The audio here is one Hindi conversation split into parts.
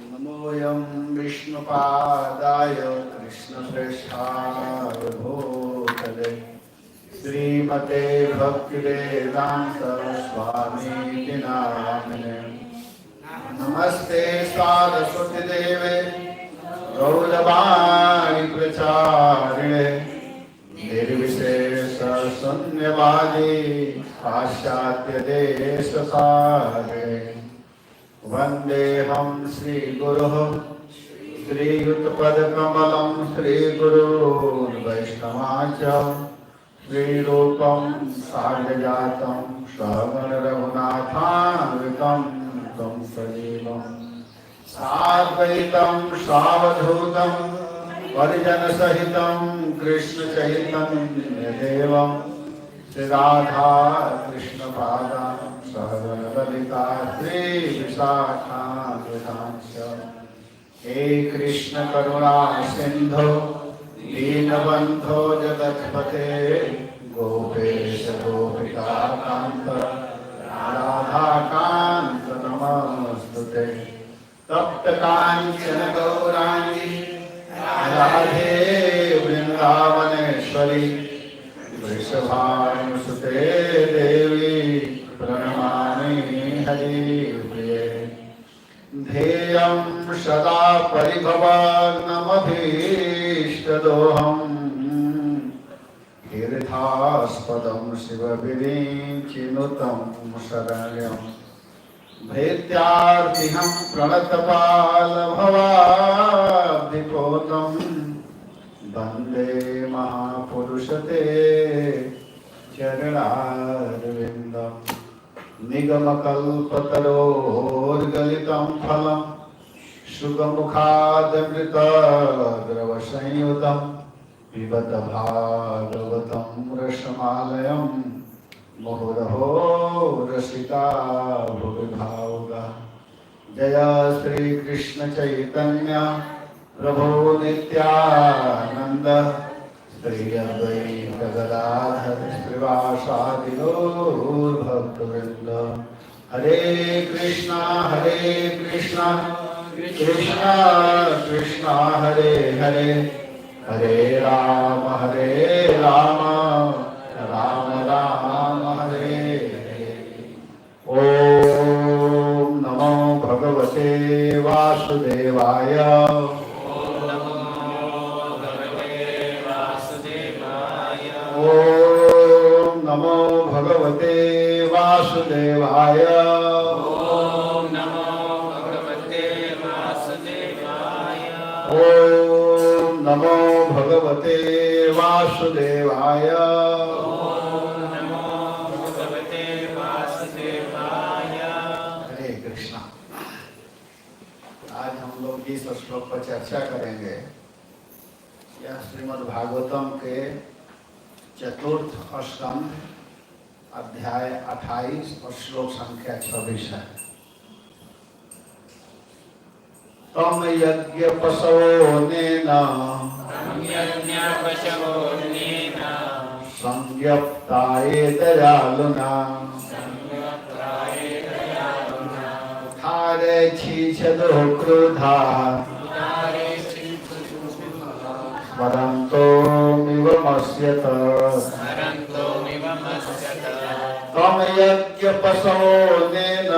नमोऽयं विष्णुपादाय कृष्णप्रेष्ठाय भूतले श्रीमते भक्तिवेदान्त स्वामीति नामिने। नमस्ते सारस्वती देवे गौरवाणी प्रचारिणे निर्विशेष शून्यवादी पाश्चात्य देश सारिणे। वंदेहं श्रीगुरुः श्रीयुतपदकमलं श्रीगुरून् वैष्णवांश्च श्रीरूपं साग्रजातं सहगण रघुनाथान्वितं तं सजीवं साद्वैतं सावधूतं परिजनसहितं कृष्णचैतन्यदेवं श्रीराधा कृष्णपादान् सहगण ललिता श्री विशाखान्वितांश्च। हे कृष्ण करुणा सिंधो दीनबंधो जगत्पते गोपेश गोपिका कांत राधा कांत नमस्तुते। तप्त कांचन गौरांगी राधे वृंदावनेश्वरी वृषभानुसुते देवी प्रणमामि हरिप्रिये। ध्येयं सदा परिभवान्नमभीष्टदोहम् तीर्थास्पदं शिवविरिञ्चिनुतं शरण्यं भृत्यार्तिहं प्रणतपालभवाब्धिपोतं वन्दे महापुरुषते चरणारविन्दम्। निगमकल्पतरोर्गलितं फलं सुगमुखादमृतद्रवसंयुतं पिबत भागवतं रसमालयं मुहुरहो रसिका भुवि भावुकाः। जय श्री कृष्ण चैतन्य प्रभु नित्यानंद श्री अद्वैत गदाधर श्रीवासादि गौर भक्तवृंद। हरे कृष्णा कृष्णा कृष्णा हरे हरे, हरे राम राम राम हरे हरे। ओम नमो भगवते वासुदेवाय। ओम नमो भगवते वासुदेवाय। ओम नमो भगवते वासुदेवाय। ओम नमो भगवते वासुदेवाय। ओम नमो भगवते वासुदेवाय। हरे कृष्णा। आज हम लोग इस श्लोक पर चर्चा करेंगे। यह श्रीमद् भागवतम के चतुर्थ स्कंध अध्याय 28 और श्लोक संख्या 26 है। तम यज्ञ पशवोनेन संज्ञप्ताये दयालुना थारे छीछदो क्रोधा स्मरन्तो मिवमस्यत। तम यज्ञ पशवोनेन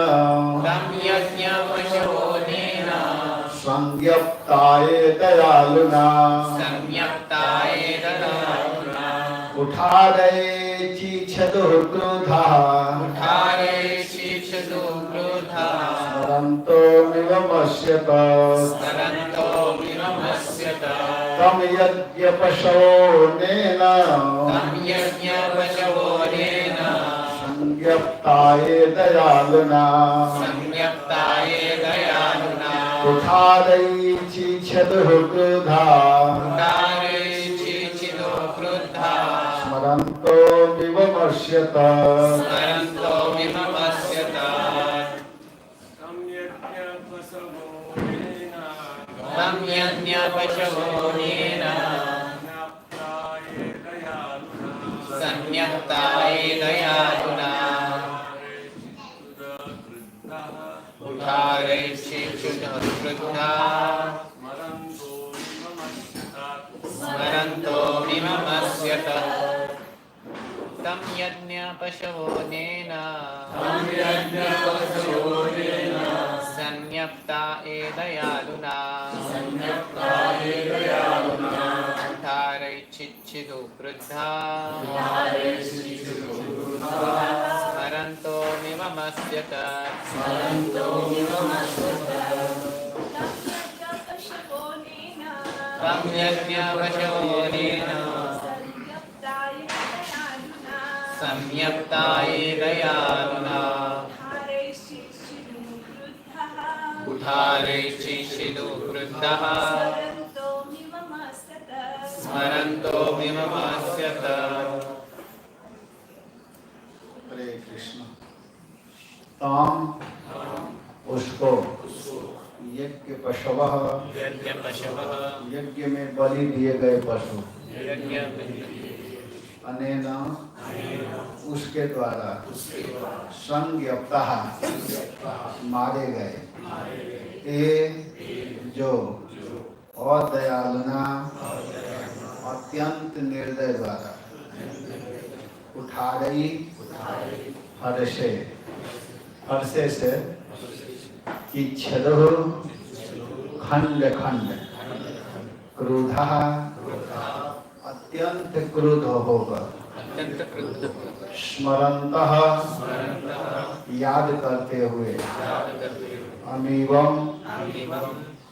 संज्ञप्ताये दयालुना उठारे चीछदो क्रोधा स्मरन्तो मिवमस्यत। तम यज्ञ पशवोनेन संज्ञप्ताये दयालुना उठारै चीछदो क्रोधा स्मरन्तो विवमस्यत। संज्ञप्ताये दयालुना उठारे क्रुद्धा स्मरन्तो विममस्यत। तम यज्ञ पशवोनेन संज्ञप्ताये दयालुना उठारैच्छिच्छिदो क्रुद्धा स्मरन्तो विममस्यत। तम यज्ञ पशवोनेन संज्ञप्ताये दयालुना उठारैच्छिच्छिदो क्रुद्धः स्मरन्तो विममस्यत। हरे कृष्ण। ताम उसको यज्ञ पशवः यज्ञ में बलि दिए गए पशु अनेन उसके द्वारा संज्ञप्तः मारे गए। ये जो अदयालुना अत्यंत निर्दय द्वारा उठारई हर्षे से इच्छदो खंड खंड क्रोधा अत्यंत क्रोध होकर स्मरन्तः याद करते हुए अमीवम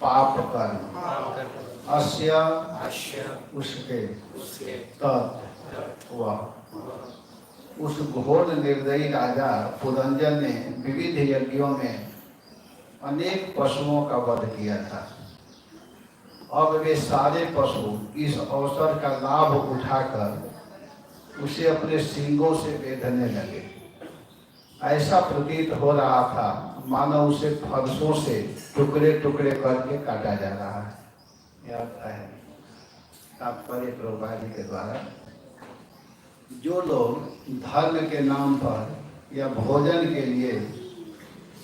पाप कर्म अस्य उसके तत् वह उस घोर निर्दयी राजा पुरंजन ने विविध यज्ञों में अनेक पशुओं का वध किया था। अब वे सारे पशु इस अवसर का लाभ उठाकर उसे अपने सींगों से बेधने लगे। ऐसा प्रतीत हो रहा था मानो उसे फरसों से टुकड़े टुकड़े करके काटा जा रहा है। यह आता है तात्पर्य प्रभुपाद जी के द्वारा। जो लोग धर्म के नाम पर या भोजन के लिए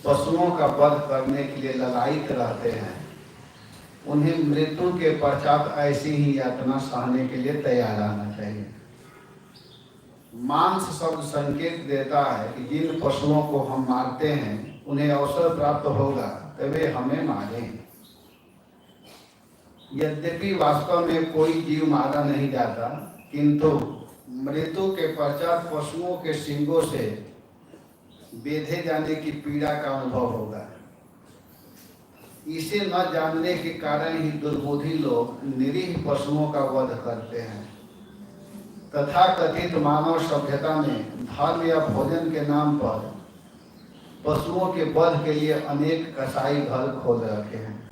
पशुओं का वध करने के लिए ललायित रहते हैं, उन्हें मृत्यु के पश्चात ऐसी ही यातना सहने के लिए तैयार रहना चाहिए। मांस शब्द संकेत देता है कि जिन पशुओं को हम मारते हैं उन्हें अवसर प्राप्त होगा तभी हमें मारें। यद्यपि वास्तव में कोई जीव मारा नहीं जाता, किंतु मृत्यु के पश्चात पशुओं के सींगों से बेधे जाने की पीड़ा का अनुभव होगा। इसे न जानने के कारण ही दुर्बुद्धि लोग निरीह पशुओं का वध करते हैं। तथा कथित मानव सभ्यता में धर्म या भोजन के नाम पर पशुओं के वध के लिए अनेक कसाई घर खोल रखे हैं।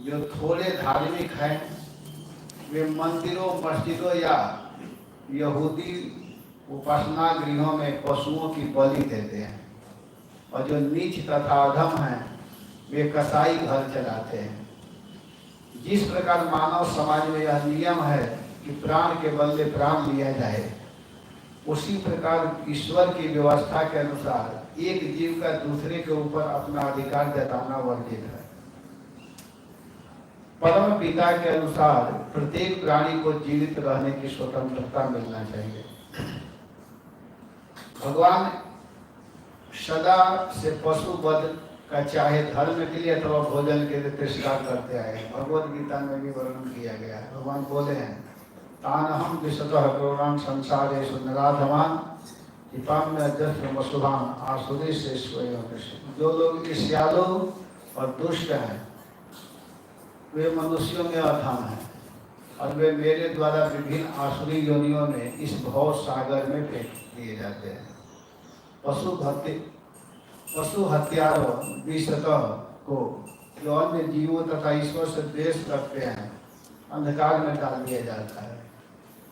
जो थोड़े धार्मिक हैं वे मंदिरों, मस्जिदों या यहूदी उपासना गृहों में पशुओं की बलि देते हैं, और जो नीच तथा अधम हैं वे कसाई घर चलाते हैं। जिस प्रकार मानव समाज में यह नियम है कि प्राण के बदले प्राण लिया जाए, उसी प्रकार ईश्वर की व्यवस्था के अनुसार एक जीव का दूसरे के ऊपर अपना अधिकार जताना वर्जित है। परम पिता के अनुसार प्रत्येक प्राणी को जीवित रहने की स्वतंत्रता मिलना चाहिए। भगवान सदा से पशु वध का चाहे धर्म के लिए अथवा भोजन के लिए तिरस्कार करते आए हैं। भगवद गीता में भी वर्णन किया गया है। भगवान बोले हैं, तानहम विशतः गौरांग संसारेषु नराधमान कृपाम्य जस्र वसुभान आसुरी से स्वयं। जो लोग ईर्ष्यालु और दुष्ट हैं वे मनुष्यों में अधम हैं, और वे मेरे द्वारा विभिन्न आसुरी योनियों में इस भव सागर में फेंक दिए जाते हैं। पशु हत्यारों विशतः को जो अन्य जीवों तथा ईश्वर से द्वेष रखते हैं अंधकार में डाल दिया जाता है।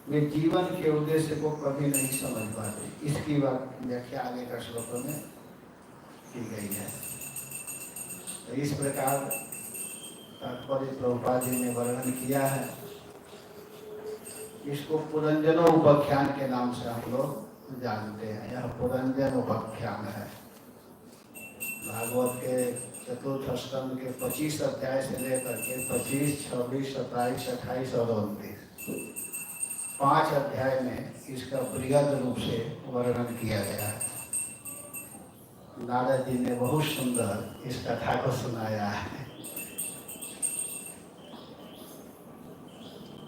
वे जीवन के उद्देश्य को कभी नहीं समझ पाते। इसकी व्याख्या आगे का श्लोकों में की गई है। तो इस प्रकार तात्पर्य प्रभुपाद जी ने वर्णन किया है। इसको पुरंजनो उपाख्यान के नाम से हम लोग जानते हैं। यह पुरंजन उपाख्यान है। भागवत के चतुर्थ स्कंद के 25 अध्याय से लेकर के 25, 26, 27, 28 और 29 5 अध्याय में इसका बृहद रूप से वर्णन किया गया है। नारद जी ने बहुत सुंदर इस कथा को सुनाया है।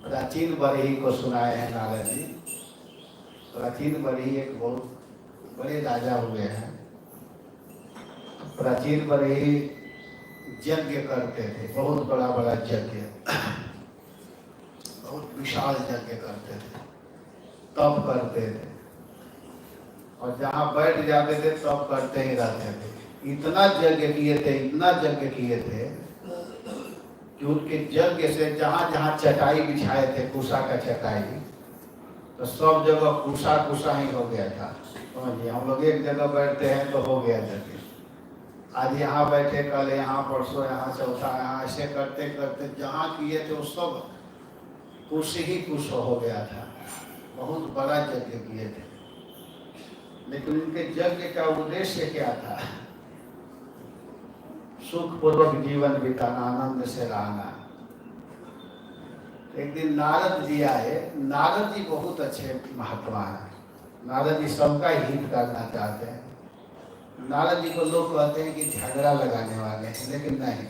प्राचीन बरही को सुनाए हैं नारद जी। प्राचीन बरही एक बहुत बड़े राजा हुए हैं। प्राचीन बरही यज्ञ करते थे, बहुत बड़ा बड़ा यज्ञ, बहुत विशाल यज्ञ करते थे, तप करते थे, और जहाँ बैठ जाते थे तप करते ही रहते थे। इतना यज्ञ किए थे, इतना यज्ञ किए थे कि उनके यज्ञ से जहाँ जहाँ चटाई बिछाए थे, कुशा का चटाई, तो सब जगह कुशा कुशा ही हो गया था। समझिए, हम लोग एक जगह बैठते हैं तो हो गया यज्ञ। आज यहाँ बैठे, कल यहाँ, परसों यहाँ, चौथा यहाँ, ऐसे करते करते जहाँ किए थे वो सब कुश ही कुश हो गया था। बहुत बड़ा यज्ञ किए थे, लेकिन उनके यज्ञ का उद्देश्य क्या था? सुख पूर्वक जीवन बिताना, आनंद से रहना। एक दिन नारद जी आए। नारद जी बहुत अच्छे महात्मा हैं। नारद जी सबका हित करना चाहते हैं। नारद जी को लोग कहते हैं कि झगड़ा लगाने वाले हैं, लेकिन नहीं।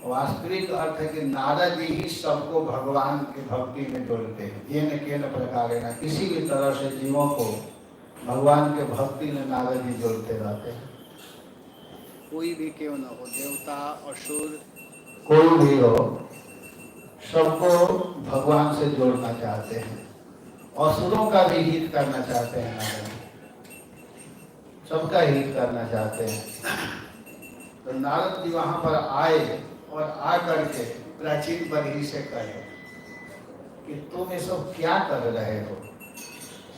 वास्तविक अर्थ है कि नारद जी ही सबको भगवान की भक्ति में जोड़ते हैं। येन केन प्रकारेण, किसी भी तरह से जीवों को भगवान के भक्ति में नारद जी जोड़ते रहते हैं। कोई भी क्यों न हो, देवता, असुर, कोई भी हो, सबको भगवान से जोड़ना चाहते हैं। असुरों का भी हित करना चाहते हैं नारद जी, सबका हित करना चाहते हैं। तो नारद जी वहां पर आए और आ करके प्राचीन बरही से कहे कि तुम ये सब क्या कर रहे हो,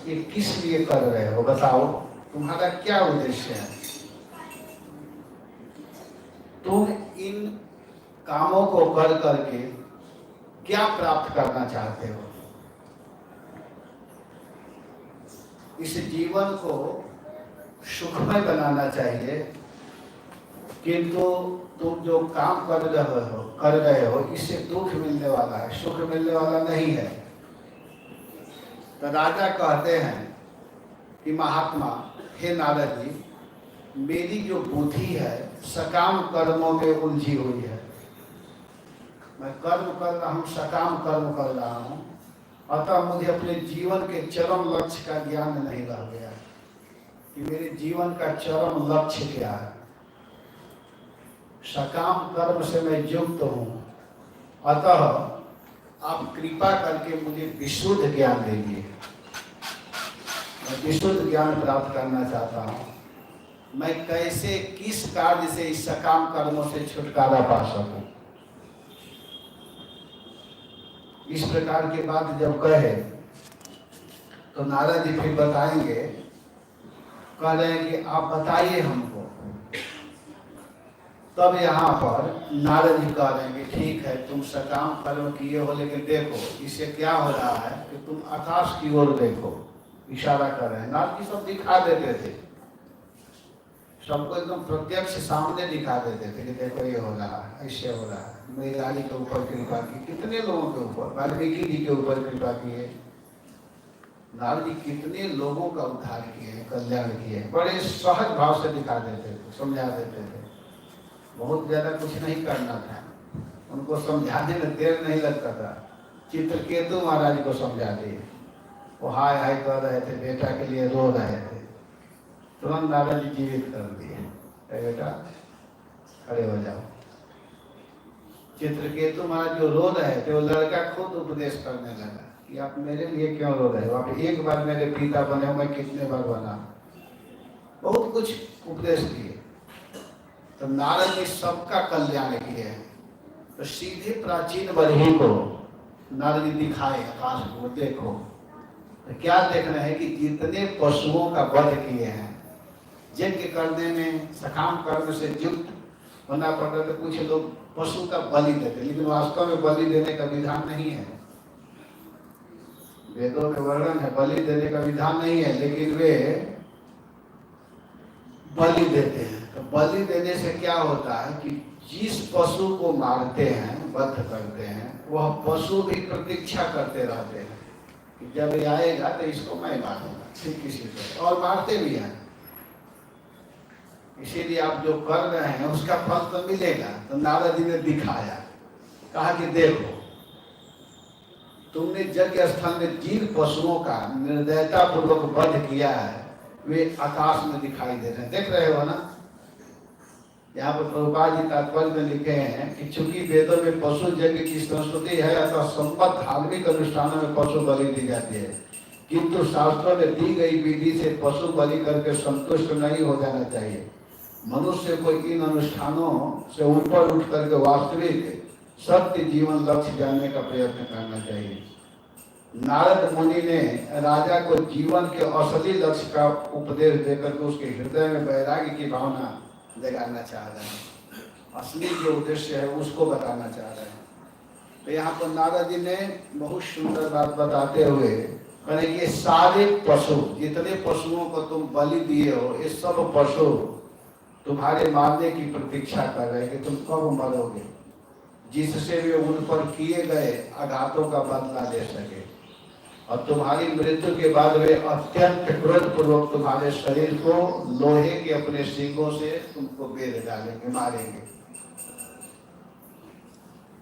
ये किस लिए कर रहे हो, बताओ तुम्हारा क्या उद्देश्य है, तुम इन कामों को कर करके क्या प्राप्त करना चाहते हो। इस जीवन को सुखमय बनाना चाहिए, किंतु तुम जो काम कर रहे हो इससे दुख मिलने वाला है, सुख मिलने वाला नहीं है। तो राजा कहते हैं कि महात्मा, हे नारद जी, मेरी जो बुद्धि है सकाम कर्मों में उलझी हुई है। मैं कर्म कर रहा हूँ, सकाम कर्म कर रहा हूँ, अतः मुझे अपने जीवन के चरम लक्ष्य का ज्ञान नहीं रह गया कि मेरे जीवन का चरम लक्ष्य क्या है। सकाम कर्म से मैं युक्त हूँ, अतः आप कृपा करके मुझे विशुद्ध ज्ञान दीजिए। मैं विशुद्ध ज्ञान प्राप्त करना चाहता हूँ। मैं कैसे, किस कार्य से इस सकाम कर्मों से छुटकारा पा सकूं। इस प्रकार की बात जब कहे तो नारद जी फिर बताएंगे, कह रहे हैं कि आप बताइए हमको। तब यहाँ पर नारद जी कह रहे हैं कि ठीक है, तुम सकाम कर्म किए हो, लेकिन देखो इससे क्या हो रहा है कि तुम आकाश की ओर देखो। इशारा कर रहे हैं। नारद जी सब दिखा देते थे, सबको एकदम प्रत्यक्ष सामने दिखा देते थे कि देखो ये हो रहा है, ऐसे हो रहा है। मेरी रानी के ऊपर कृपा की, कितने लोगों के ऊपर, वाल्मीकि जी के ऊपर कृपा किए, नारद जी कितने लोगों का उद्धार किए, कल्याण किए। बड़े सहज भाव से दिखा देते थे, समझा देते थे। बहुत ज्यादा कुछ नहीं करना था, उनको समझाने में देर नहीं लगता था। चित्रकेतु महाराज को समझा दिए, वो हाय हाय कर रहे थे, बेटा के लिए रो रहे थे, तुरंत नारद जी जीवित कर दिए। बेटा खड़े हो जाओ। चित्रकेतु महाराज जो रो रहे थे, वो लड़का खुद उपदेश करने लगा कि आप मेरे लिए क्यों रो रहे हो, आप एक बार मेरे पिता बने हो, मैं कितने बार बना। बहुत कुछ उपदेश किए। तो नारद जी सबका कल्याण किए। तो सीधे प्राचीन बरही को नारद जी दिखाए, आकाश को देखो। तो क्या देख रहे हैं कि जितने पशुओं का वध किए हैं, यज्ञ करने में सकाम कर्म से युक्त होना पड़ता, तो कुछ लोग पशु का बलि देते, लेकिन वास्तव में बलि देने का विधान नहीं है। वेदों में वर्णन है, बलि देने का विधान नहीं है, लेकिन वे बलि देते हैं। तो बलि देने से क्या होता है कि जिस पशु को मारते हैं, वध करते हैं, वह पशु भी प्रतीक्षा करते रहते हैं कि जब ये आएगा तो इसको मैं मारूंगा, ठीक किसी को, और मारते भी हैं। इसीलिए आप जो कर रहे हैं उसका फल तो मिलेगा। तो नारद जी ने दिखाया, कहा कि देखो, तुमने यज्ञ स्थल में जिन पशुओं का निर्दयता पूर्वक वध किया है, वे आकाश में दिखाई दे रहे हैं, देख रहे हो ना। यहाँ पर प्रभुपाद जी तात्पर्य में लिखे हैं कि चूंकि वेदों में पशु यज्ञ की संस्कृति है, अतः संबद्ध धार्मिक अनुष्ठानों में पशु बलि दी जाती है, किंतु शास्त्रों में दी गई विधि से पशु बलि करके संतुष्ट नहीं हो जाना चाहिए। मनुष्य को इन अनुष्ठानों से ऊपर उठ करके वास्तविक सत्य जीवन लक्ष्य जानने का प्रयत्न करना चाहिए। नारद मुनि ने राजा को जीवन के असली लक्ष्य का उपदेश देकर के उसके हृदय में वैराग्य की भावना जगाना चाह रहे हैं। असली जो उद्देश्य है उसको बताना चाह रहे हैं। तो यहाँ पर नारद जी ने बहुत सुंदर बात बताते हुए कहे कि ये सारे पशु, जितने पशुओं को तुम बलि दिए हो, ये सब पशु तुम्हारे मारने की प्रतीक्षा कर रहे हैं कि तुम कब मरोगे, जिससे वे उन पर किए गए आघातों का बदला ले सके, और तुम्हारी मृत्यु के बाद वे अत्यंत क्रोध पूर्वक तुम्हारे शरीर को लोहे के अपने सींगों से तुमको बेध डालेंगे, मारेंगे।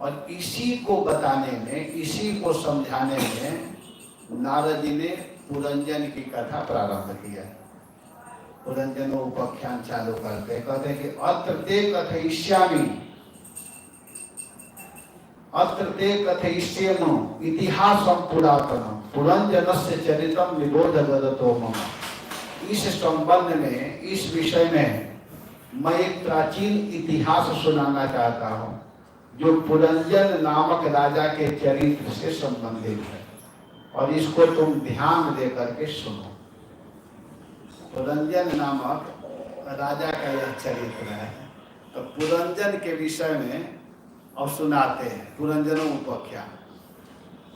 और इसी को बताने में, इसी को समझाने में नारद जी ने पुरंजन की कथा प्रारंभ किया। पुरंजन उपाख्यान चालू करते कहते हैं कि अत्र ते कथयिष्यामि, अत्र ते कथयिष्येमो इतिहासं पुरातनम पुरंजनस्य चरितम निबोधगतो मम। इस संबंध में, इस विषय में मैं एक प्राचीन इतिहास सुनाना चाहता हूँ जो पुरंजन नामक राजा के चरित्र से संबंधित है, और इसको तुम ध्यान दे करके सुनो। पुरंजन नामक राजा का यह चरित्र है। तो पुरंजन के विषय में अब सुनाते हैं, पुरंजनो उपाख्यान।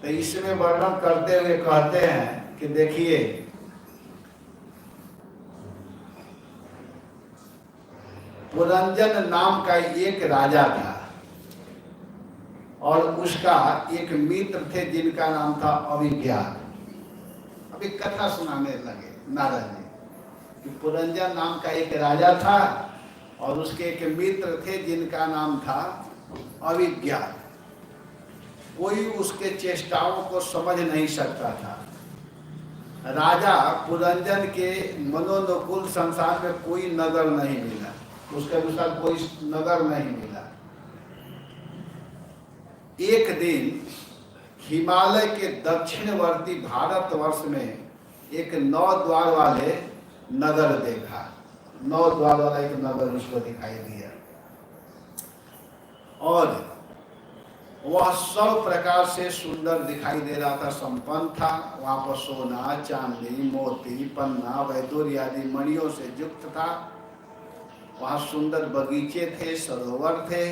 तो इसमें वर्णन करते हुए कहते हैं कि देखिए, पुरंजन नाम का एक राजा था और उसका एक मित्र थे जिनका नाम था अभिज्ञान। अभी कथा सुनाने लगे नारद जी कि पुरंजन नाम का एक राजा था और उसके एक मित्र थे जिनका नाम था अभिज्ञान। कोई उसके चेष्टाओं को समझ नहीं सकता था। राजा पुरंजन के मनोनुकूल संसार में कोई नगर नहीं मिला, उसके अनुसार कोई नगर नहीं मिला। एक दिन हिमालय के दक्षिणवर्ती भारतवर्ष में एक 9 द्वार वाले नगर देखा। 9 द्वार वाला एक नगर उसको दिखाई दिया और वह सब प्रकार से सुंदर दिखाई दे रहा था, संपन्न था। वहां पर सोना, चांदी, मोती, पन्ना, वैदूर्य आदि मणियों से युक्त था। वहां सुंदर बगीचे थे, सरोवर थे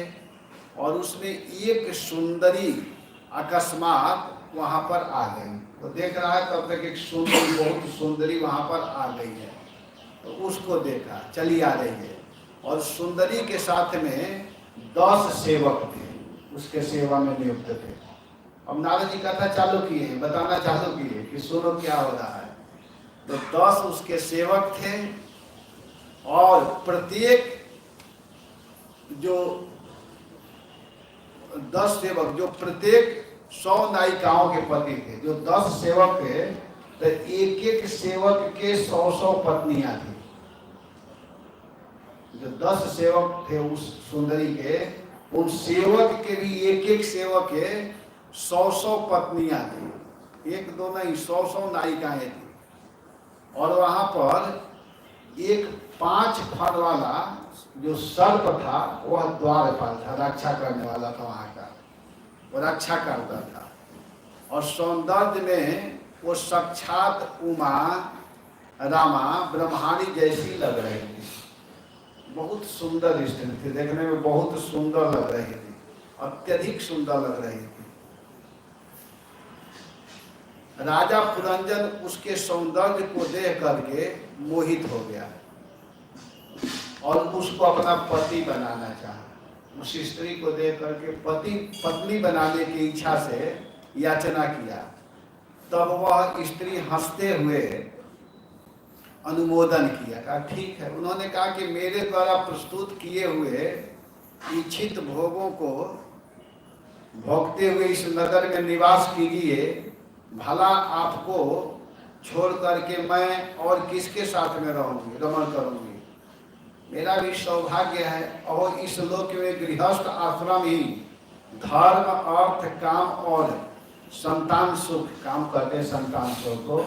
और उसमें एक सुंदरी अकस्मात वहां पर आ गई। तो देख रहा है तब तक एक सुंदरी, बहुत सुंदरी वहां पर आ गई है। तो उसको देखा, चली आ रही है और सुंदरी के साथ में 10 सेवक थे, उसके सेवा में नियुक्त थे। अब नारद जी कथा चालू किए, बताना चालू किए कि सुनो क्या हो रहा है। तो 10 उसके सेवक थे और प्रत्येक जो 10 सेवक जो प्रत्येक 100 नायिकाओं के पति थे। जो 10 सेवक थे तो एक एक सेवक के 100 पत्नियां थी। जो 10 सेवक थे उस सुंदरी के, उन सेवक के भी एक एक सेवक के 100 पत्नियां थी। एक दो नहीं, 100 नायिकाएं थी। और वहां पर एक 5 फर वाला जो सर्प था वह द्वारपाल था, रक्षा करने वाला था वहां का, वो रक्षा करता था। और सौंदर्य में वो साक्षात उमा रामा ब्रह्माणी जैसी लग रही थी। बहुत सुंदर स्त्री थी, देखने में बहुत सुंदर लग रही थी, अत्यधिक सुंदर लग रही थी। राजा पुरंजन उसके सौंदर्य को देख करके मोहित हो गया और उसको अपना पति बनाना चाहा। उस स्त्री को देख करके पत्नी बनाने की इच्छा से याचना किया। तब वह स्त्री हंसते हुए अनुमोदन किया, कहा ठीक है। उन्होंने कहा कि मेरे द्वारा प्रस्तुत किए हुए इच्छित भोगों को भोगते हुए इस नगर में निवास कीजिए। भला आपको छोड़ करके मैं और किसके साथ में रहूंगी, रमण करूंगी। मेरा भी सौभाग्य है और इस लोक में गृहस्थ आश्रम ही धर्म, अर्थ, काम और संतान सुख, काम करके संतान सुख को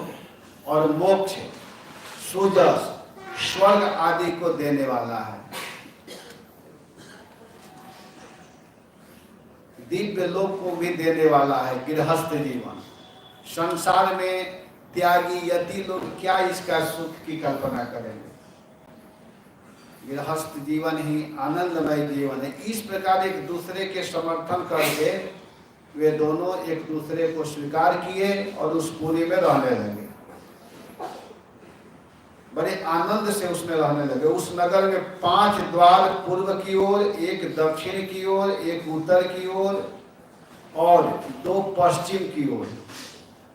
और मोक्ष, सुजस, स्वर्ग आदि को देने वाला है। दिव्य लोक को भी देने वाला है। गृहस्थ जीवन, संसार में त्यागी यति लोग क्या इसका सुख की कल्पना करेंगे। गृहस्थ जीवन ही आनंदमय जीवन है। इस प्रकार एक दूसरे के समर्थन करके वे दोनों एक दूसरे को स्वीकार किए और उस पुरी में रहने लगे। बड़े आनंद से उसमें रहने लगे। उस नगर में 5 द्वार पूर्व की ओर, एक दक्षिण की ओर, एक उत्तर की ओर और 2 पश्चिम की ओर।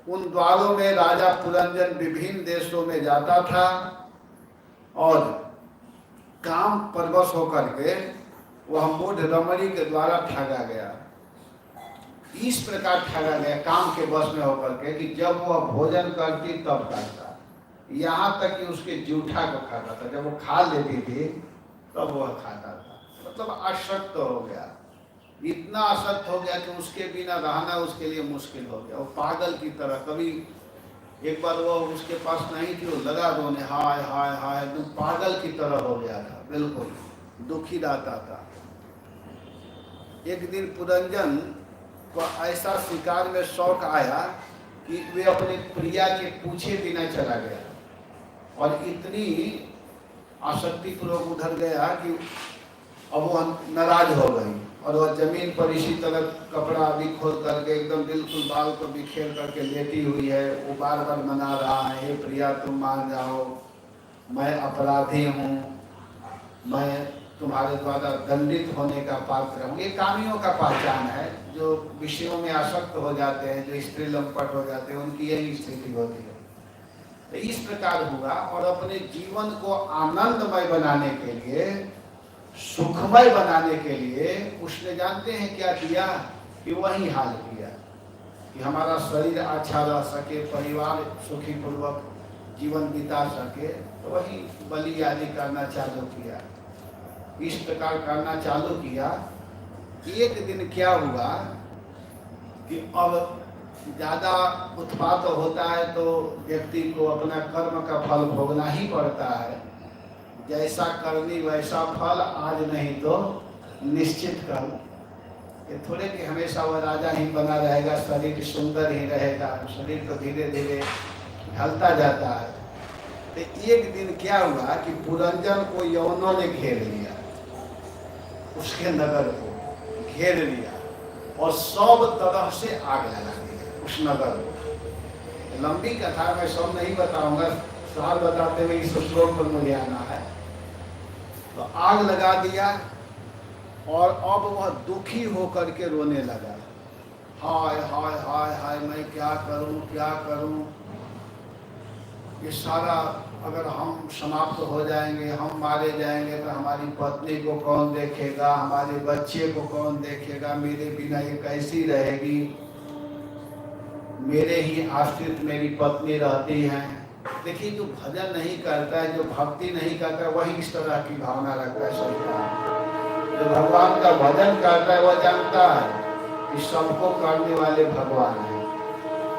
उन द्वारों में राजा पुरंजन विभिन्न देशों में जाता था और काम परवश होकर के वह मूढ़ रमणी के द्वारा ठगा गया। इस प्रकार ठगा गया काम के वश में होकर के कि जब वह भोजन करती तब खाता, यहाँ तक कि उसके जूठा को खाता था। जब वो खा लेती थी तब वह खाता था, मतलब आसक्त हो गया। इतना आसक्त हो गया कि उसके बिना रहना उसके लिए मुश्किल हो गया। वो पागल की तरह, कभी एक बार वो उसके पास नहीं थी, वो लगा रोने, हाय हाय हाय, एकदम पागल की तरह हो गया था, बिल्कुल दुखी रहता था। एक दिन पुरंजन को ऐसा शिकार में शौक आया कि वे अपने प्रिया के पूछे बिना चला गया और इतनी आसक्तिपूर्वक उधर गया कि अब वो नाराज हो गई और वह जमीन पर इसी तरह कपड़ा भी खोल करके एकदम बिल्कुल बाल को बिखेर करके लेटी हुई है। वो बार बार मना रहा है, हे प्रिया तुम मान जाओ, मैं अपराधी हूँ, मैं तुम्हारे द्वारा दंडित होने का पात्र हूँ। ये कामियों का पहचान है, जो विषयों में आसक्त हो जाते हैं, जो स्त्री लंपट हो जाते हैं, उनकी यही स्थिति होती है। तो इस प्रकार हुआ और अपने जीवन को आनंदमय बनाने के लिए, सुखमय बनाने के लिए उसने जानते हैं क्या किया कि वही हाल किया कि हमारा शरीर अच्छा रह सके, परिवार सुखी पूर्वक जीवन बिता सके, तो वही बलि आदि करना चालू किया। इस प्रकार करना चालू किया। एक दिन क्या हुआ कि अब ज़्यादा उत्पात होता है तो व्यक्ति को अपना कर्म का फल भोगना ही पड़ता है। जैसा करनी वैसा फल, आज नहीं तो निश्चित कल। ये थोड़े कि हमेशा वह राजा ही बना रहेगा, शरीर सुंदर ही रहेगा, शरीर तो धीरे धीरे ढलता जाता है। तो एक दिन क्या हुआ कि पुरंजन को यवनों ने घेर लिया, उसके नगर को घेर लिया और सब तरह से आग लगा दिया उस नगर को। लंबी कथा मैं सब नहीं बताऊंगा, साल बताते हुए इस श्लोक पर मुझे आना है। तो आग लगा दिया और अब वह दुखी होकर के रोने लगा, हाय हाय हाय हाय, मैं क्या करूं क्या करूं, ये सारा अगर हम समाप्त हो जाएंगे, हम मारे जाएंगे तो हमारी पत्नी को कौन देखेगा, हमारे बच्चे को कौन देखेगा, मेरे बिना ये कैसी रहेगी, मेरे ही आश्रित मेरी पत्नी रहती है। देखिए, जो भजन नहीं करता है, जो भक्ति नहीं करता है, वही इस तरह की भावना रखता है शरीर। जो भगवान का भजन करता है वह जानता है कि सबको करने वाले भगवान है।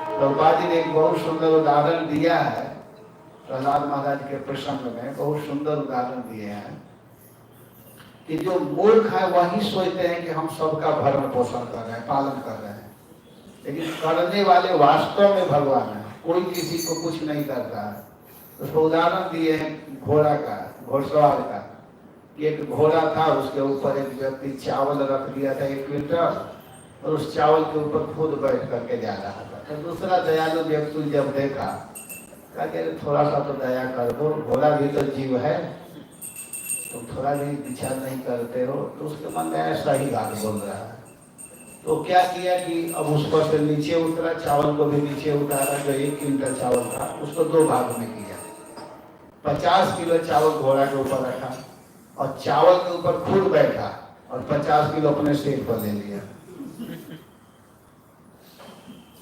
प्रभुपाद जी ने एक बहुत सुंदर उदाहरण दिया है, प्रहलाद महाराज के प्रसंग में बहुत सुंदर उदाहरण दिए हैं कि जो मूर्ख है वही सोचते हैं कि हम सबका भरण पोषण कर रहे हैं, पालन कर रहे हैं, लेकिन करने वाले वास्तव में भगवान है। कोई किसी को कुछ नहीं कर रहा है। उसको उदाहरण दिए हैं घोड़ा का, घोड़सवार का। एक घोड़ा था, उसके ऊपर एक व्यक्ति चावल रख दिया था 1 क्विंटल, और उस चावल के ऊपर खुद बैठ करके जा रहा था। तो दूसरा दयालु व्यक्ति जब देखा, कहा कि थोड़ा सा तो दया कर दो, घोड़ा भी तो जीव है, तुम थोड़ा भी विचार नहीं करते हो। तो उसके मन में ऐसा ही बात बोल रहा है। तो क्या किया कि अब उस पर से नीचे उतरा, चावल को भी नीचे उतारा, जो 1 क्विंटल चावल था उसको 2 भाग में किया। 50 किलो चावल घोड़ा के ऊपर रखा और चावल के ऊपर खुद बैठा और 50 किलो अपने सिर पर ले लिया।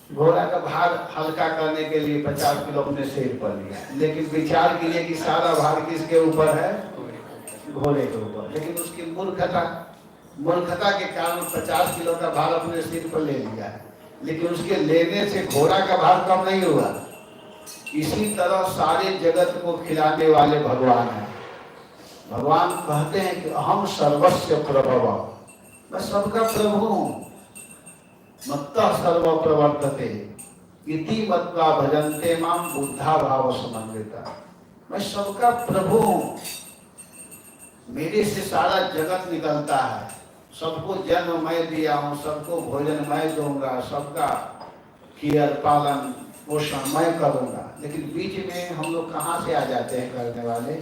घोड़ा का भार हल्का करने के लिए 50 किलो अपने सिर पर लिया, लेकिन विचार किए कि सारा भार किसके ऊपर है, घोड़े के ऊपर। लेकिन उसकी मूर्खता के कारण 50 किलो का भार अपने सिर पर ले लिया है, लेकिन उसके लेने से घोड़ा का भार कम नहीं हुआ। इसी तरह सारे जगत को खिलाने वाले भगवान हैं। भगवान कहते हैं कि अहम सर्वस्व प्रभव, मैं सबका प्रभु हूँ। मत्तः सर्व प्रवर्तते इति मत्वा भजन्ते माम बुद्धा भाव समन्विता। मैं सबका प्रभु हूँ, मेरे से सारा जगत निकलता है, सबको जन्म मैं दिया हूँ, सबको भोजन मैं दूंगा, सबका केयर पालन पोषण मैं करूँगा। लेकिन बीच में हम लोग कहाँ से आ जाते हैं करने वाले।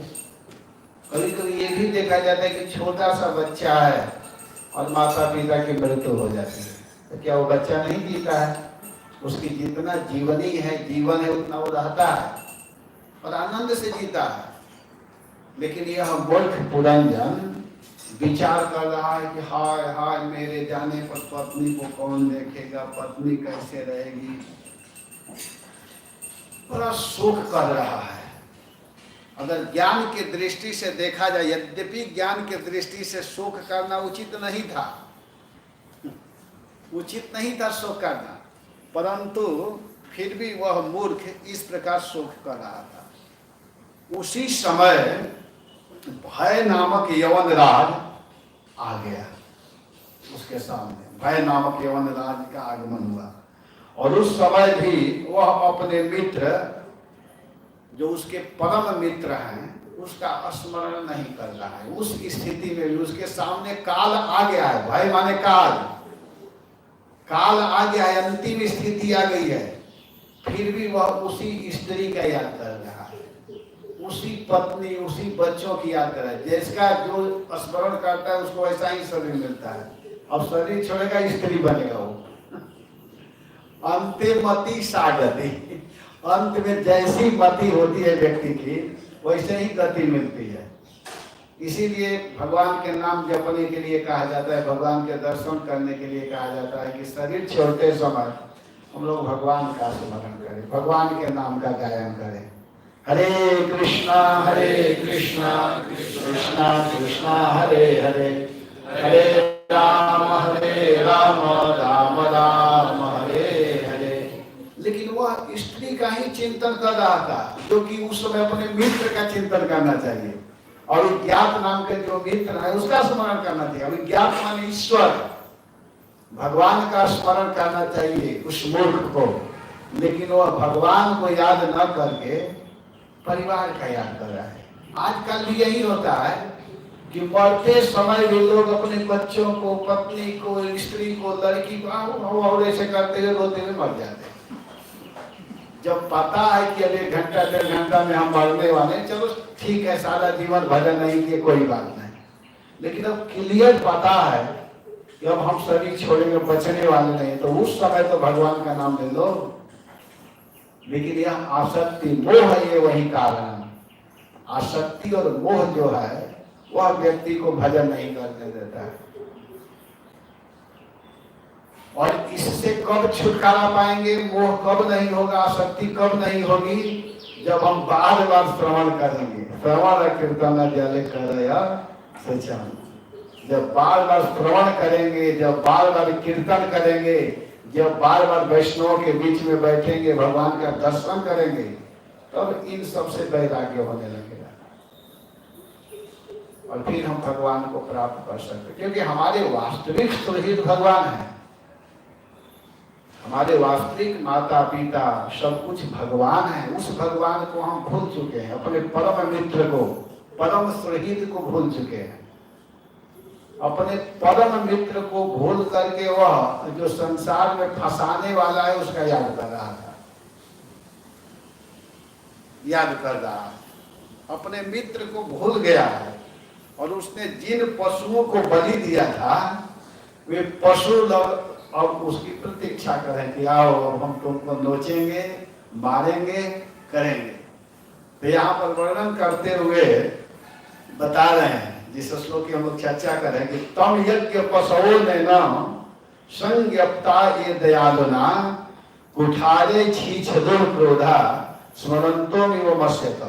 कभी कभी ये भी देखा जाता है कि छोटा सा बच्चा है और माता पिता की मृत्यु हो जाती है, तो क्या वो बच्चा नहीं जीता है? उसकी जितना जीवनी है, जीवन है, उतना वो रहता है और आनंद से जीता है। लेकिन यह मूर्ख पुरंजन विचार कर रहा है कि हाय हाय, मेरे जाने पर पत्नी को कौन देखेगा, पत्नी कैसे रहेगी, बड़ा शोक कर रहा है। अगर ज्ञान की दृष्टि से देखा जाए, यद्यपि ज्ञान की दृष्टि से शोक करना उचित नहीं था, उचित नहीं था शोक करना, परंतु फिर भी वह मूर्ख इस प्रकार शोक कर रहा था। उसी समय भय नामक यवन राज आ गया उसके सामने। भय नामक यवन राज का आगमन हुआ और उस समय भी वह अपने मित्र, जो उसके परम मित्र हैं, उसका स्मरण नहीं कर रहा है। उस स्थिति में भी उसके सामने काल आ गया है। भय माने काल, काल आ गया है, अंतिम स्थिति आ गई है, फिर भी वह उसी स्त्री का याद कर रहा है, उसी पत्नी, उसी बच्चों की याद कर रहा है। जिसका जो स्मरण करता है उसको ऐसा ही शरीर मिलता है। अब शरीर छोड़ेगा, स्त्री बनेगा वो। अंतिमति सागति, अंत में जैसी मति होती है व्यक्ति की, वैसे ही गति मिलती है। इसीलिए भगवान के नाम जपने के लिए कहा जाता है, भगवान के दर्शन करने के लिए कहा जाता है कि शरीर छोड़ते समय हम लोग भगवान का स्मरण करें, भगवान के नाम का गायन करें। हरे कृष्णा कृष्णा कृष्णा हरे हरे, हरे राम राम राम हरे हरे। लेकिन वह स्त्री का ही चिंतन कर रहा था, जो कि उस समय अपने मित्र का चिंतन करना चाहिए। और ज्ञात नाम के जो मित्र है उसका स्मरण करना चाहिए। अभी ज्ञात माने ईश्वर, भगवान का स्मरण करना चाहिए उस मूर्ख को। लेकिन वह भगवान को याद न करके परिवार का याद कर रहा है। आजकल भी यही होता है कि मरते समय भी लोग अपने बच्चों को, पत्नी को, स्त्री को, लड़की को और ऐसे करते हुए रोते हुए मर जाते हैं। जब पता है कि अब 1 घंटा 1.5 घंटा में हम मरने वाले हैं, चलो ठीक है, सारा जीवन भजन नहीं किए कोई बात नहीं, लेकिन अब क्लियर पता है कि अब हम शरीर छोड़ेंगे, बचने वाले नहीं, तो उस समय तो भगवान का नाम ले लो। लेकिन यह आसक्ति, मोह है, ये वही कारण। आसक्ति और मोह जो है वह व्यक्ति को भजन नहीं करने देता है। और इससे कब छुटकारा पाएंगे, मोह कब नहीं होगा, आसक्ति कब नहीं होगी, जब हम बार बार श्रवण करेंगे। श्रवण कीर्तन जल करया सचन, जब बार बार श्रवण करेंगे, जब बार बार कीर्तन करेंगे, जब बार बार वैष्णव के बीच में बैठेंगे, भगवान का दर्शन करेंगे, तब इन सबसे वैराग्य होने लगेगा और फिर हम भगवान को प्राप्त कर सकते। क्योंकि हमारे वास्तविक सुहृद भगवान है, हमारे वास्तविक माता पिता सब कुछ भगवान है। उस भगवान को हम भूल चुके हैं, अपने परम मित्र को, परम सुहृद को भूल चुके हैं। अपने परम मित्र को भूल करके वह जो संसार में फंसाने वाला है उसका याद कर रहा था, याद कर रहा है, अपने मित्र को भूल गया है। और उसने जिन पशुओं को बलि दिया था, वे पशु लोग अब उसकी प्रतीक्षा करें कि आओ अब हम तुमको नोचेंगे, मारेंगे, करेंगे। तो यहाँ पर वर्णन करते हुए बता रहे हैं, जिस श्लोक की हम लोग चर्चा करें कि तम यज्ञ पशुओं ने न संज्ञप्ता ये दयालुना कुठारे छीछदुर क्रोधा स्मरंतो में मस्यत।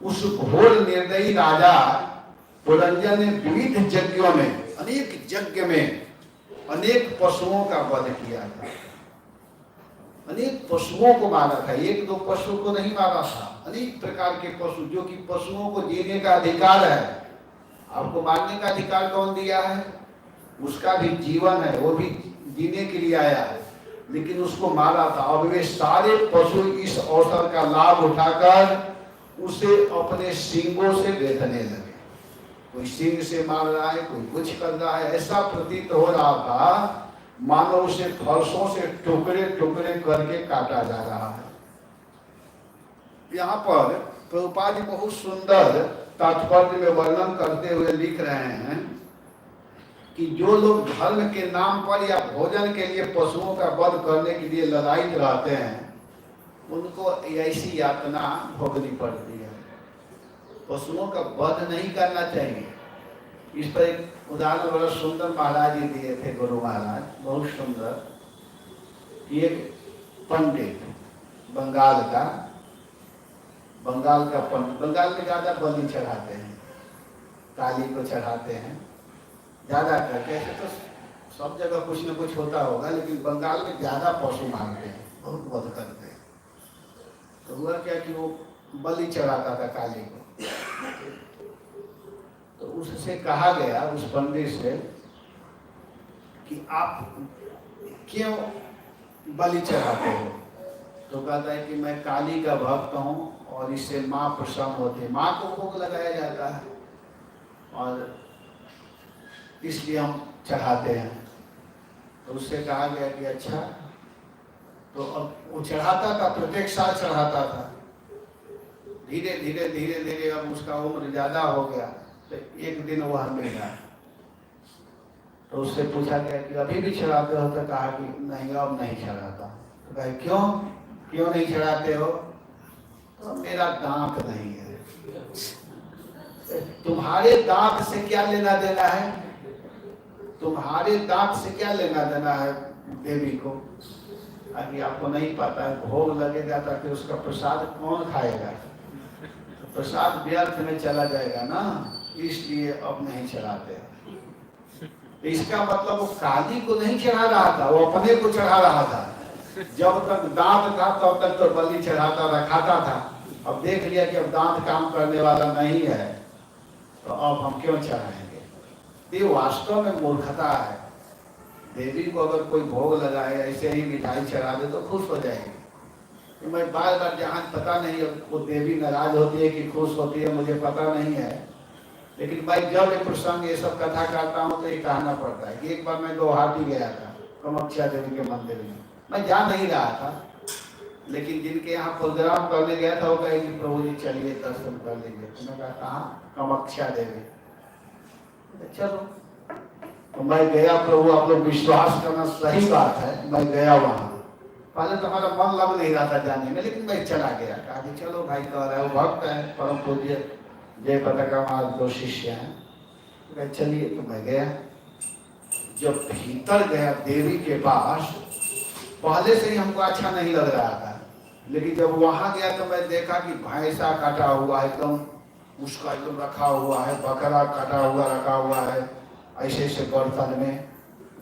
उस घोर निर्दयी राजा पुरंजन ने विविध यज्ञों में, अनेक यज्ञ में अनेक पशुओं का वध किया था, अनेक पशुओं को मारा था। 1-2 पशु को नहीं मारा था, अनेक प्रकार के पशु, जो कि पशुओं को जीने का अधिकार है। आपको मारने का अधिकार कौन दिया है? उसका भी जीवन है, वो भी जीने के लिए आया है, लेकिन उसको मारा था। अब वे सारे पशु इस अवसर का लाभ उठाकर उसे अपने सींगों से बेधने लगे। कोई सिंह से मार रहा है, कोई कुछ कर रहा है। ऐसा प्रतीत हो रहा था मानो उसे फरसों से टुकड़े टुकड़े करके काटा जा रहा है। यहाँ पर प्रभुपाद जी बहुत सुंदर तात्पर्य में वर्णन करते हुए लिख रहे हैं कि जो लोग धर्म के नाम पर या भोजन के लिए पशुओं का वध करने के लिए ललायित रहते हैं, उनको ऐसी यातना भोगनी पड़ती है। पशुओं का वध नहीं करना चाहिए। इस पर एक उदाहरण बड़ा सुंदर महाराज जी दिए थे, गुरु महाराज, बहुत सुंदर। एक पंडित बंगाल का पंडित, बंगाल में ज्यादा बलि चढ़ाते हैं, काली को चढ़ाते हैं ज्यादा करके। ऐसे तो सब जगह कुछ न कुछ होता होगा, लेकिन बंगाल में ज्यादा पशु मारते हैं, बहुत वध करते हैं। तो हुआ क्या कि वो बलि चढ़ाता था काली को। तो उससे कहा गया, उस पंडित से, कि आप क्यों बलि चढ़ाते हो? तो कहता है कि मैं काली का भक्त हूँ और इससे माँ प्रसन्न होती है, माँ को भोग लगाया जाता है और इसलिए हम चढ़ाते हैं। तो उससे कहा गया कि अच्छा। तो अब वो चढ़ाता था, प्रत्येक साल चढ़ाता था। धीरे धीरे धीरे धीरे अब उसका उम्र ज्यादा हो गया, तो एक दिन वह मिला। तो उससे पूछा गया कि अभी भी चढ़ाते हो? तो कहा कि नहीं, अब नहीं चढ़ाता। तो कहा क्यों नहीं चढ़ाते हो? तो मेरा दांत नहीं है। तुम्हारे दांत से क्या लेना देना है? तुम्हारे दांत से क्या लेना देना है देवी को? अभी आपको नहीं पता है, भोग लगेगा ताकि उसका प्रसाद कौन खाएगा? तो प्रसाद व्यर्थ में चला जाएगा ना, इसलिए अब नहीं चढ़ाते। तो इसका मतलब वो काली को नहीं चढ़ा रहा था, वो अपने को चढ़ा रहा था। जब तक दांत था तब तक तो बलि चढ़ाता था, खाता था। अब देख लिया कि अब दांत काम करने वाला नहीं है, तो अब हम क्यों चढ़ाएंगे? ये वास्तव में मूर्खता है। देवी को अगर कोई भोग लगाए, ऐसे ही मिठाई चढ़ा दे तो खुश हो जाएगी। तो मैं बार बार, जहाँ पता नहीं है वो देवी नाराज होती है कि खुश होती है, मुझे पता नहीं है, लेकिन भाई जब ये प्रसंग ये सब कथा करता हूँ तो ये कहना पड़ता है कि एक बार मैं गुवाहाटी गया था, कामाख्या देवी के मंदिर में। मैं जा नहीं रहा था, लेकिन जिनके यहाँ प्रोग्राम करने गया था वो कहे कि प्रभु जी चलिए दर्शन कर लीजिए। तो मैं कहा कहाँ? कामाख्या देवी। चलो, तो मैं गया। प्रभु आप लोग विश्वास करना, सही बात है, मैं गया वहाँ। पहले तो हमारा मन लग नहीं रहा था जाने में, लेकिन मैं चला गया। कहा कि चलो भाई कह रहा है, वो भक्त है, परम पूज्य जय पताका महाराज दो शिष्य हैं। चलिए, तो मैं गया। जब भीतर गया देवी के पास, पहले से ही हमको अच्छा नहीं लग रहा था, लेकिन जब वहां गया तो मैं देखा कि भैंसा काटा हुआ है, एकदम उसका एकदम रखा हुआ है, बकरा काटा हुआ रखा हुआ है, ऐसे ऐसे बर्तन में।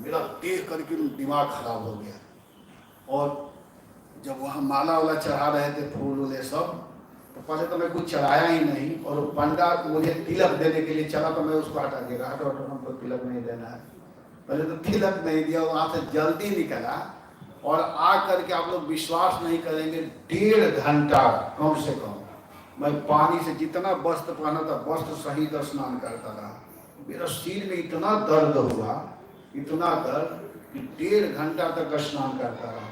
मेरा देख करके दिमाग खराब हो गया। और जब वहाँ माला वाला चढ़ा रहे थे, फूल वूले सब, तो पहले तो मैं कुछ चढ़ाया ही नहीं। और पंडा मुझे तिलक देने के लिए चला, तो मैं उसको हटा दिया, हटो हमको तिलक नहीं देना है। पहले तो तिलक नहीं दिया, वहाँ से जल्दी निकला और आ करके आप लोग विश्वास नहीं करेंगे, 1.5 घंटा कम से कम मैं पानी से जितना वस्त्र पहना था वस्त्र सहित स्नान करता रहा। मेरा सिर में इतना दर्द हुआ, इतना दर्द कि 1.5 घंटा तक स्नान करता रहा।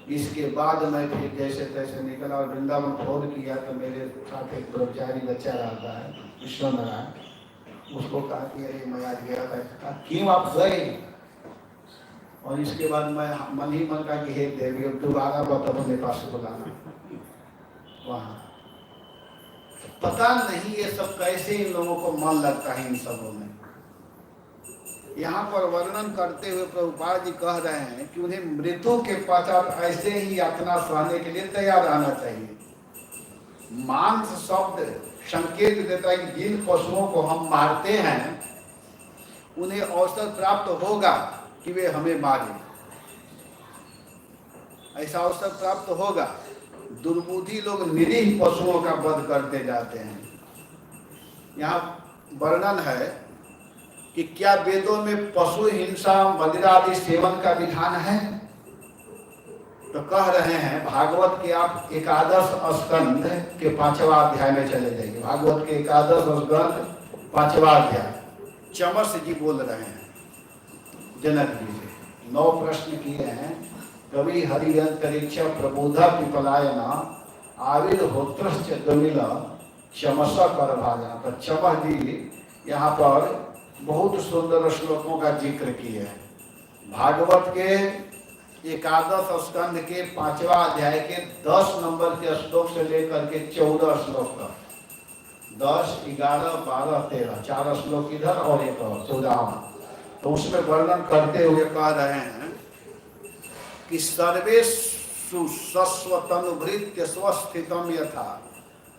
इसके बाद मैं फिर जैसे तैसे निकला और वृंदावन फोन किया, तो मेरे साथ एक ब्रह्मचारी बच्चा रहता है, विश्व नारायण। उसको कहा कि अरे मैं आज गया था। क्यों आप गए? और इसके बाद मैं मन ही मन का कि हे देवी, अब दोबारा बताओ मेरे पास बुलाना। वहाँ पता नहीं ये सब कैसे इन लोगों को मन लगता है इन सबों में। यहाँ पर वर्णन करते हुए प्रभुपाद जी कह रहे हैं कि उन्हें मृत्यु के पश्चात ऐसे ही यातना सहने के लिए तैयार रहना चाहिए। मांस शब्द संकेत देता है कि जिन पशुओं को हम मारते हैं उन्हें अवसर प्राप्त होगा कि वे हमें मारे, ऐसा अवसर प्राप्त होगा। दुर्बुद्धि लोग निरीह पशुओं का वध करते जाते हैं। यहाँ वर्णन है कि क्या वेदों में पशु हिंसा मदिरा आदि सेवन का विधान है? तो कह रहे हैं, भागवत के आप 11 स्कंद के 5वां अध्याय में चले जाइए। भागवत के 11 स्कंद 5वां अध्याय। चमस जी बोल रहे हैं जनक जी से, 9 प्रश्न किए हैं। कवि हरिअंतरिक्ष प्रबोधा पिपलायना आविर्होत्रश्च गमिल चमस कर भाजना। तो चमस जी यहाँ पर बहुत सुंदर श्लोकों का जिक्र किए हैं। भागवत के 11 स्कंद के 5वां अध्याय के 10 नंबर के श्लोक से लेकर के 14 श्लोक तक, 10, 11, 12, 13, 4 श्लोक इधर और एक और 14। तो उसमें वर्णन करते हुए कह रहे हैं कि सर्वेषु सस्वतनुभृत्य स्वस्थितम यथा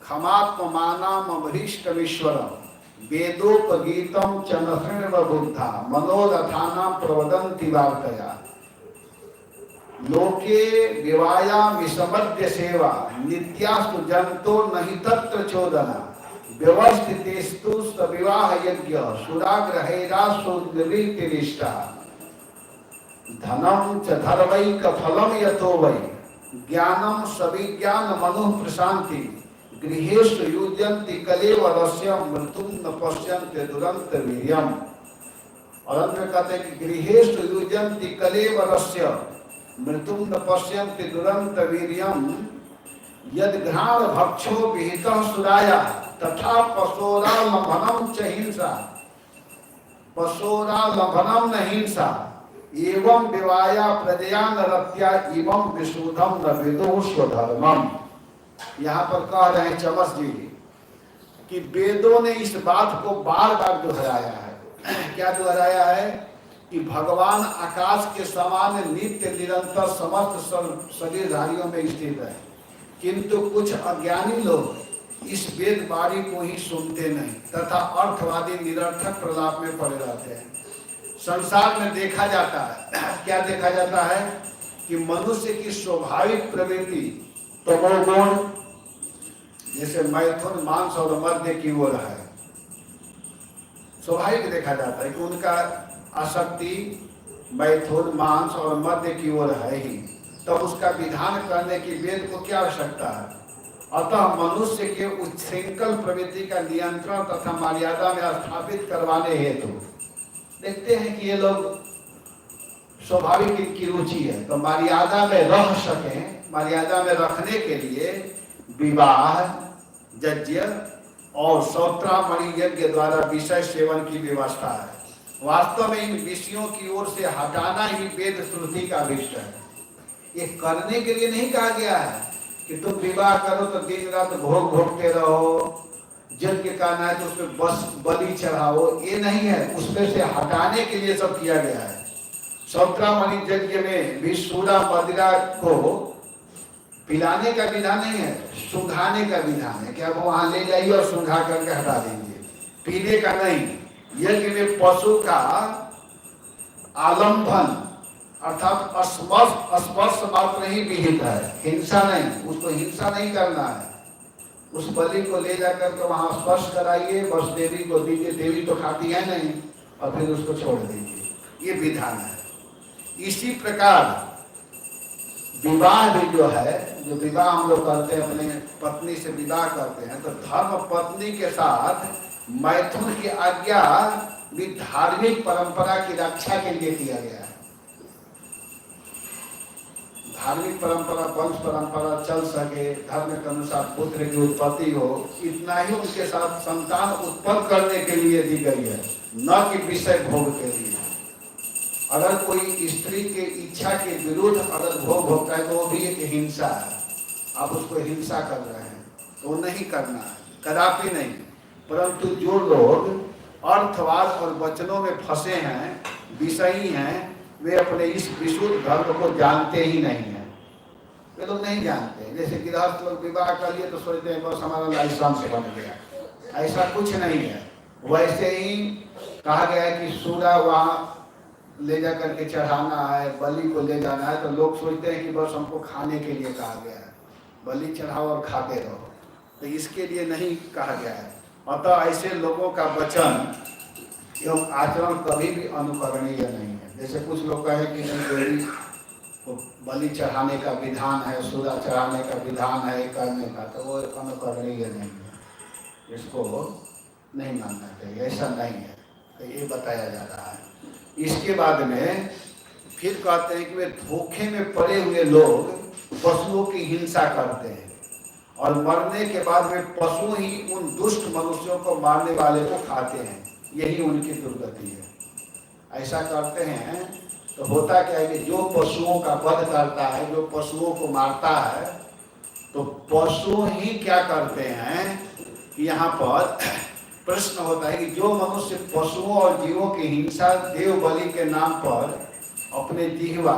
क्षमात्मानाम अभीष्टमीश्वरम वेदोपगीतम चनफृण बुद्धा मनोरथानां प्रवदन्ति वार्तया लोके विवाया विसमद्य सेवा नित्यास्तु जंतो नहीं तत्र चोदना व्यवस्थितेस्तु सविवाह यज्ञ सुराग्रहेरासु निवृत्तिरिष्टा धनम च धर्मैक फलम यथो वै ज्ञानम सविज्ञान मनु प्रशांति गृहेषु युज्यन्ति कलेवरस्य मृत्युम न पश्यन्ते दुरंत वीर्यम। और अंत में कहते हैं कि गृहेषु युज्यन्ति कलेवरस्य मृत्युम न पश्यन्ते दुरंत वीर्यम यद घ्राण भक्षो विहितः सुराया तथा पशोरा लंभनम च हिंसा पशोरा लंभनम न हिंसा एवं विवाया प्रजया नरत्या एवं विशुद्धम न विदुः स्वधर्मम। यहाँ पर कह रहे हैं चमस जी कि वेदों ने इस बात को बार बार दोहराया है। क्या दोहराया है कि भगवान आकाश के समान नित्य निरंतर समस्त शरीरधारियों में स्थित है, किंतु कुछ अज्ञानी लोग इस वेद वाणी को ही सुनते नहीं तथा अर्थवादी निरर्थक प्रलाप में पड़े रहते हैं। संसार में देखा जाता है, क्या देखा जाता है कि मनुष्य की स्वाभाविक प्रवृत्ति तमोगुण जैसे मैथुन मांस और मध्य की ओर है, स्वाभाविक देखा जाता है कि उनका आसक्ति मैथुन मांस और मध्य की ओर है ही, तब उसका विधान करने की वेद को क्या आवश्यकता है। अतः मनुष्य के उच्छृंखल प्रवृत्ति का नियंत्रण तथा मर्यादा में स्थापित करवाने हेतु देखते हैं कि ये लोग स्वाभाविक इनकी रुचि है, तो मर्यादा में रह सकें, मर्यादा में रखने के लिए विवाह यज्ञ और सौत्रामणि यज्ञ द्वारा विषय सेवन की व्यवस्था है। वास्तव में इन विषयों की ओर से हटाना ही वेद श्रुति का विषय है। ये करने के लिए नहीं कहा गया है कि तुम विवाह करो तो दिन रात भोग भोगते रहो, यज्ञ करना है तो उसमें बस बलि चढ़ाओ, ये नहीं है। उसमें से हटाने के लिए सब किया गया है। सौत्रामणि यज्ञ में भी सूरा मदिरा को पिलाने का विधान नहीं है, सुंघाने का विधान है कि अब वहां ले जाइए और सुंघा करके हटा देंगे, पीने का नहीं। यज्ञ में पशु का आलंबन अर्थात स्पर्श मात्र ही विहित है, हिंसा नहीं, उसको हिंसा नहीं करना है। उस बलि को ले जाकर के वहां स्पर्श कराइए, बस देवी को दीजिए, देवी तो खाती है नहीं, और फिर उसको छोड़ दीजिए, ये विधान है। इसी प्रकार विवाह भी जो है, जो विवाह हम लोग करते हैं, अपने पत्नी से विवाह करते हैं, तो धर्म पत्नी के साथ मैथुन की आज्ञा भी धार्मिक परंपरा की रक्षा के लिए किया गया है। धार्मिक परंपरा, वंश परंपरा चल सके, धर्म के अनुसार पुत्र की उत्पत्ति हो, इतना ही उनके साथ संतान उत्पन्न करने के लिए दी गई है, न कि विषय भोग के लिए। अगर कोई स्त्री के इच्छा के विरुद्ध अगर भोग भोगता है तो वो भी एक हिंसा है। आप उसको हिंसा कर रहे हैं तो वो नहीं करना है, कदापि नहीं। परंतु जो लोग अर्थवाद और वचनों में फंसे हैं, विषयी हैं, वे अपने इस विशुद्ध धर्म को जानते ही नहीं हैं। वे लोग नहीं जानते। जैसे गृहस्थ लोग विवाह कर लिए तो सोचते हैं बस हमारा लाइसेंस बन गया, ऐसा कुछ नहीं है। वैसे ही कहा गया है कि सूरा वहाँ ले जा करके चढ़ाना है, बलि को ले जाना है, तो लोग सोचते हैं कि बस हमको खाने के लिए कहा गया है, बलि चढ़ाओ और खाते रहो, तो इसके लिए नहीं कहा गया है। अतः ऐसे लोगों का वचन एवं आचरण कभी भी अनुकरणीय नहीं है। जैसे कुछ लोग कहे कि नहीं, देवी को बलि चढ़ाने का विधान है, सूरा चढ़ाने का विधान है करने का, तो वो अनुकरणीय नहीं है, इसको नहीं मानना चाहिए, ऐसा नहीं है। तो ये बताया जा रहा है। इसके बाद में फिर कहते हैं कि वे धोखे में पड़े हुए लोग पशुओं की हिंसा करते हैं और मरने के बाद वे पशु ही उन दुष्ट मनुष्यों को मारने वाले को खाते हैं, यही उनकी दुर्गति है। ऐसा करते हैं तो होता क्या है कि जो पशुओं का वध करता है, जो पशुओं को मारता है, तो पशु ही क्या करते हैं कि यहाँ पर प्रश्न होता है कि जो मनुष्य पशुओं और जीवों की हिंसा देव बलि के नाम पर अपने जिह्वा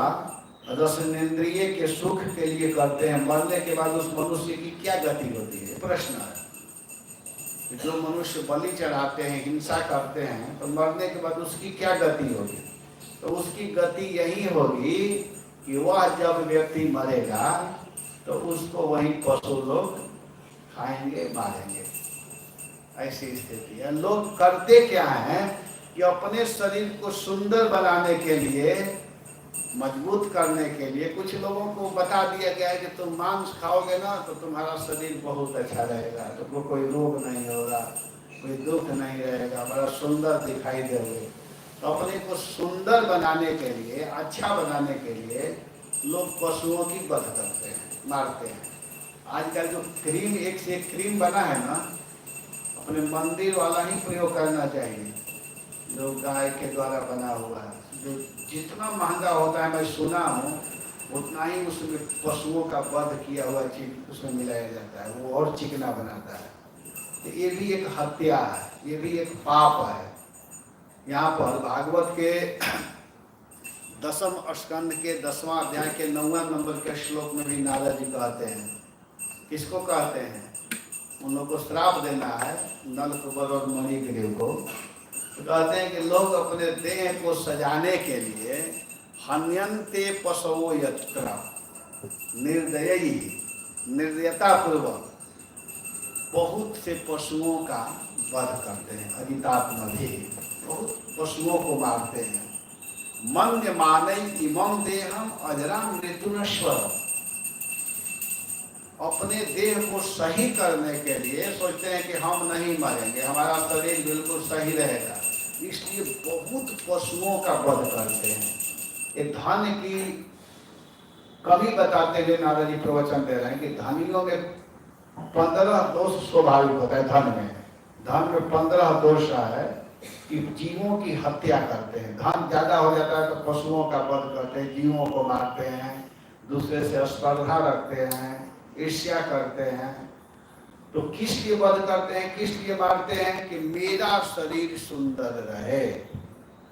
रसनेन्द्रिय के सुख के लिए करते हैं, मरने के बाद उस मनुष्य की क्या गति होती है, प्रश्न है। जो मनुष्य बलि चढ़ाते हैं, हिंसा करते हैं, तो मरने के बाद उसकी क्या गति होगी? तो उसकी गति यही होगी कि वह जब व्यक्ति मरेगा तो उसको वही पशु लोग खाएंगे, मारेंगे। ऐसी स्थिति है। लोग करते क्या है कि अपने शरीर को सुंदर बनाने के लिए, मजबूत करने के लिए, कुछ लोगों को बता दिया गया है कि तुम मांस खाओगे ना तो तुम्हारा शरीर बहुत अच्छा रहेगा, तुमको कोई रोग नहीं होगा, कोई दुख नहीं रहेगा, बड़ा सुंदर दिखाई दोगे। तो अपने को सुंदर बनाने के लिए, अच्छा बनाने के लिए लोग पशुओं की वध करते हैं, मारते हैं। आजकल जो क्रीम, एक से एक क्रीम बना है ना, अपने मंदिर वाला ही प्रयोग करना चाहिए, जो गाय के द्वारा बना हुआ है। जो जितना महंगा होता है, मैं सुना हूँ, उतना ही उसमें पशुओं का वध किया हुआ चीज उसमें मिलाया जाता है, वो और चिकना बनाता है। तो ये भी एक हत्या है, ये भी एक पाप है। यहाँ पर भागवत के 10वें स्कंद के 10वां अध्याय के 9वें नंबर के श्लोक में भी नारद जी कहते हैं, किसको कहते हैं? उन लोगों को श्राप देना है, नल कुबर और मणिग्रीव को। तो कहते हैं कि लोग अपने देह को सजाने के लिए हन्यन्ते पशवो यत्र, निर्दयी, निर्दयता पूर्वक बहुत से पशुओं का वध करते हैं। अजितात्मा भी बहुत पशुओं को मारते हैं। मन्य मानई इमं देहम अजराम मृत्युनश्वर, अपने देह को सही करने के लिए सोचते हैं कि हम नहीं मरेंगे, हमारा शरीर बिल्कुल सही रहेगा, इसलिए बहुत पशुओं का वध करते हैं। ये धन की कमी बताते हुए नारद जी प्रवचन दे रहे हैं कि धनियों में 15 दोष स्वाभाविक होता है। धन में 15 दोष है कि जीवों की हत्या करते हैं। धन ज्यादा हो जाता है तो पशुओं का वध करते हैं, जीवों को मारते हैं, दूसरे से स्पर्धा रखते हैं, ईर्ष्या करते हैं। तो किस लिए वध करते हैं, किस लिए मारते हैं? कि मेरा शरीर सुंदर रहे,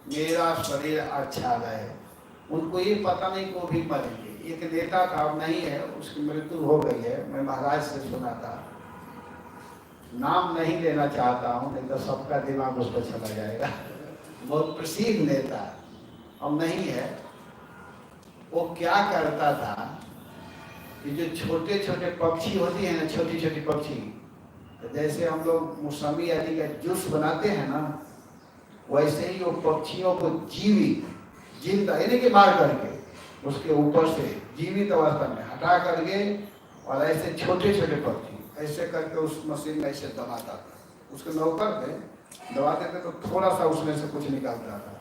मेरा शरीर अच्छा रहे। उनको ये पता नहीं को भी मरेंगे। एक नेता था, अब नहीं है, उसकी मृत्यु हो गई है, मैं महाराज से सुना था, नाम नहीं लेना चाहता हूँ नहीं तो सबका दिमाग उस पर चला जाएगा। बहुत प्रसिद्ध नेता, अब नहीं है। वो क्या करता था कि जो छोटे छोटे पक्षी होती है ना, छोटी छोटी पक्षी, तो जैसे हम लोग मौसमी आदि का जूस बनाते हैं ना, वैसे ही वो पक्षियों को जीवित, जिंदा यानी कि मार करके उसके ऊपर से जीवित अवस्था में हटा करके, और ऐसे छोटे छोटे पक्षी ऐसे करके उस मशीन में ऐसे दबाता था। उसके नौकर थे, दबाते थे तो थोड़ा सा उसमें से कुछ निकलता था।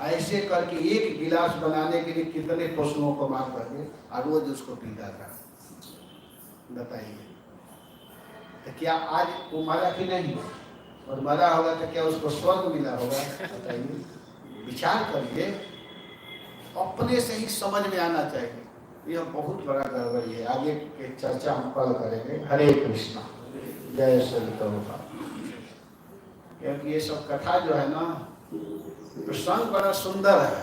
ऐसे करके एक गिलास बनाने के लिए कितने पशुओं को मार करके और रोज उसको पीता था। बताइए, तो क्या आज वो मरा कि नहीं? और मरा होगा तो क्या उसको स्वर्ग मिला होगा? बताइए, विचार करिए, अपने से ही समझ में आना चाहिए। यह बहुत बड़ा गड़बड़ी है। आगे की चर्चा हम कल करेंगे। हरे कृष्णा, जय श्री प्रभुपाद। क्योंकि ये सब कथा जो है ना, प्रसंग बड़ा सुंदर है,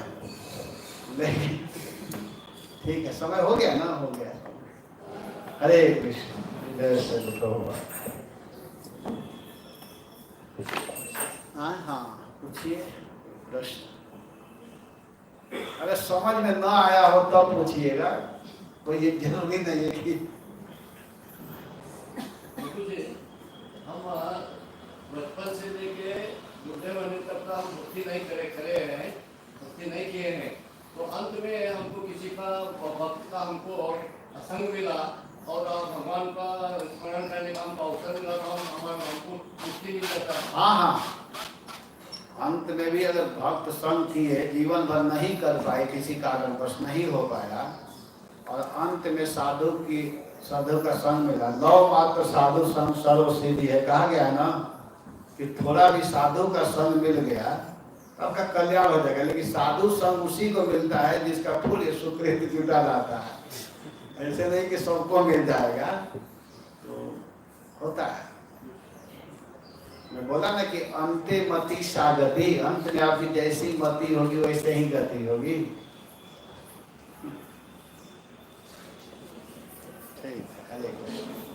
लेकिन ठीक है, समय हो गया ना, हो गया। हरे कृष्ण, जय श्री प्रभुपाद। हाँ, पूछिए प्रश्न। अगर समझ में ना आया हो तब पूछिएगा, कोई ये जरूरी नहीं है कि हम बचपन से लेके बुढ़े होने तक का हम भक्ति नहीं करे हैं, भक्ति नहीं किए हैं, तो अंत में हमको किसी का भक्त का हमको असंग मिला और भगवान का स्मरण करने का हमको अवसर मिला, तो हमको मुक्ति मिल जाता है। हाँ, अंत में भी अगर भक्त संग किए, जीवन भर नहीं कर पाए, किसी कारणवश नहीं हो पाया, और अंत में साधु का संग मिला। लौ मात्र साधु संग सर्व सिद्धि है, कहा गया है ना कि थोड़ा भी साधु का संग मिल गया आपका कल्याण हो जाएगा। लेकिन साधु संग उसी को मिलता है जिसका पूरे सुकृत जुटा रहता है। ऐसे नहीं कि सबको मिल जाएगा, तो होता है। मैं बोला ना कि अंते मति सागति, अंत में आपकी जैसी मति होगी वैसे ही गति होगी। ठीक है, हरे कृष्ण।